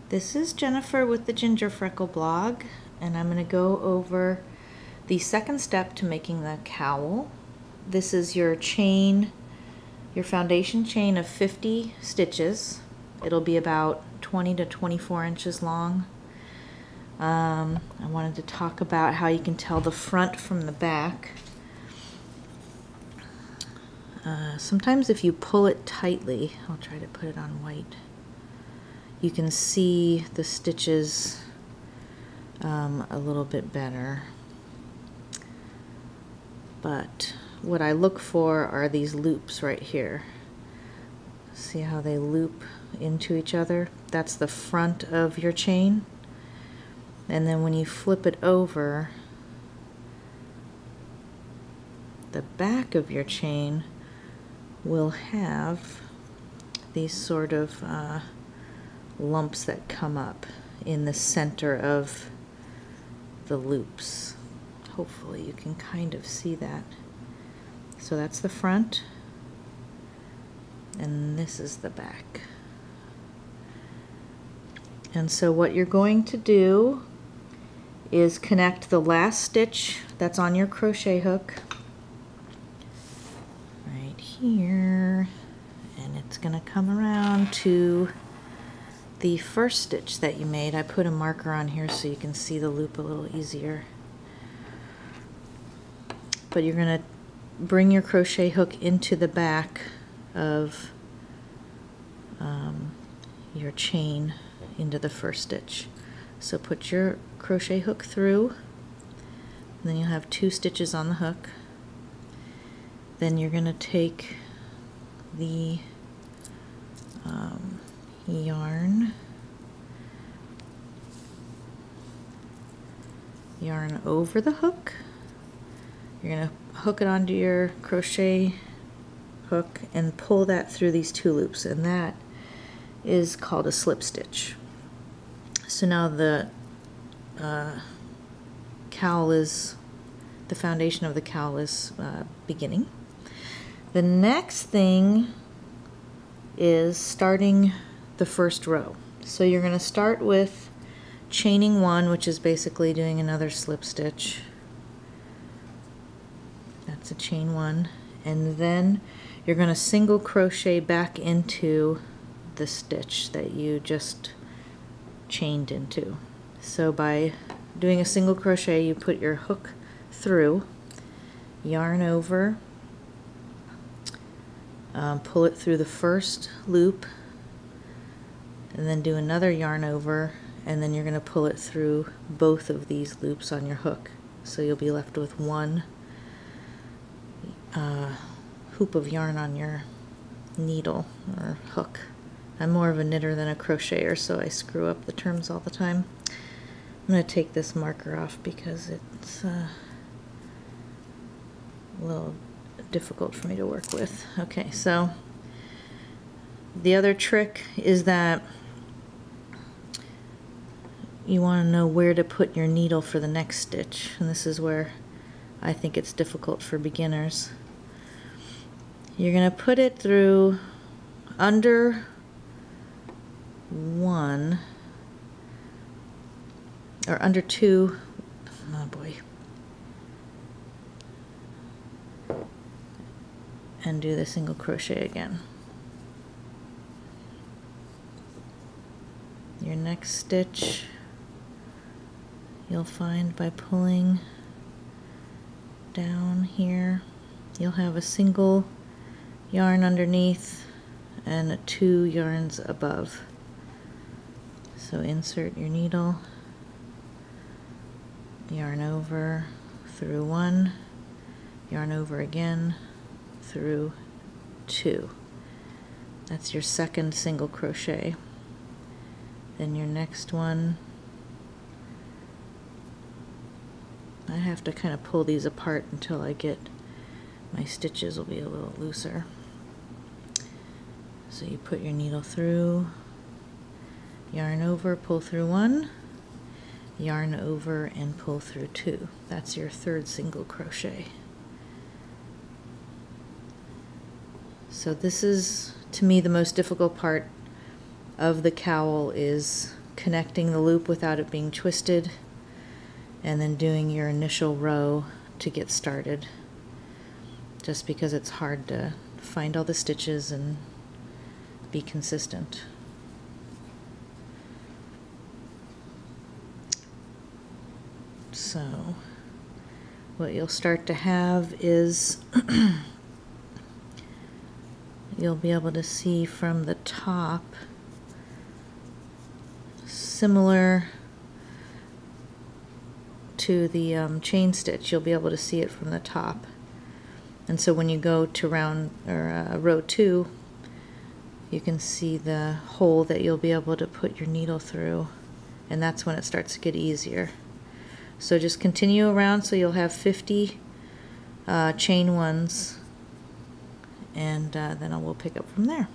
This is Jennifer with the Ginger Freckle blog, and I'm going to go over the second step to making the cowl. This is your chain, your foundation chain of 50 stitches. It'll be about 20 to 24 inches long. I wanted to talk about how you can tell the front from the back. Sometimes if you pull it tightly, I'll try to put it on white, you can see the stitches a little bit better. But what I look for are these loops right here. See how they loop into each other? That's the front of your chain. And then when you flip it over, the back of your chain will have these sort of lumps that come up in the center of the loops. Hopefully you can kind of see that. So that's the front, and this is the back. And so what you're going to do is connect the last stitch that's on your crochet hook right here, and it's going to come around to the first stitch that you made. I put a marker on here so you can see the loop a little easier. But you're going to bring your crochet hook into the back of your chain into the first stitch. So put your crochet hook through, and then you'll have 2 stitches on the hook. Then you're going to take the yarn over the hook. You're going to hook it onto your crochet hook and pull that through these 2 loops, and that is called a slip stitch. So now the cowl is, the foundation of the cowl is beginning. The next thing is starting the first row. So you're going to start with chaining 1, which is basically doing another slip stitch. That's a chain 1, and then you're going to single crochet back into the stitch that you just chained into. So by doing a single crochet, you put your hook through, yarn over, pull it through the first loop, and then do another yarn over, and then you're going to pull it through both of these loops on your hook. So you'll be left with 1 hoop of yarn on your needle or hook. I'm more of a knitter than a crocheter, so I screw up the terms all the time. I'm going to take this marker off because it's a little difficult for me to work with. Okay, so the other trick is that you want to know where to put your needle for the next stitch, and this is where I think it's difficult for beginners. You're going to put it through under 1 or under 2, oh boy, and do the single crochet again. Your next stitch you'll find by pulling down here, you'll have a single yarn underneath and 2 yarns above. So insert your needle, yarn over, through 1, yarn over again, through 2. That's your second single crochet. Then your next one, I have to kind of pull these apart until I get my stitches will be a little looser. So you put your needle through, yarn over, pull through 1, yarn over and pull through 2. That's your third single crochet. So this is, to me, the most difficult part of the cowl is connecting the loop without it being twisted, and then doing your initial row to get started, just because it's hard to find all the stitches and be consistent. So what you'll start to have is you'll be able to see from the top, similar to the chain stitch, you'll be able to see it from the top. And so when you go to row 2, you can see the hole that you'll be able to put your needle through, and that's when it starts to get easier. So just continue around so you'll have 50 chain ones, and then we'll pick up from there.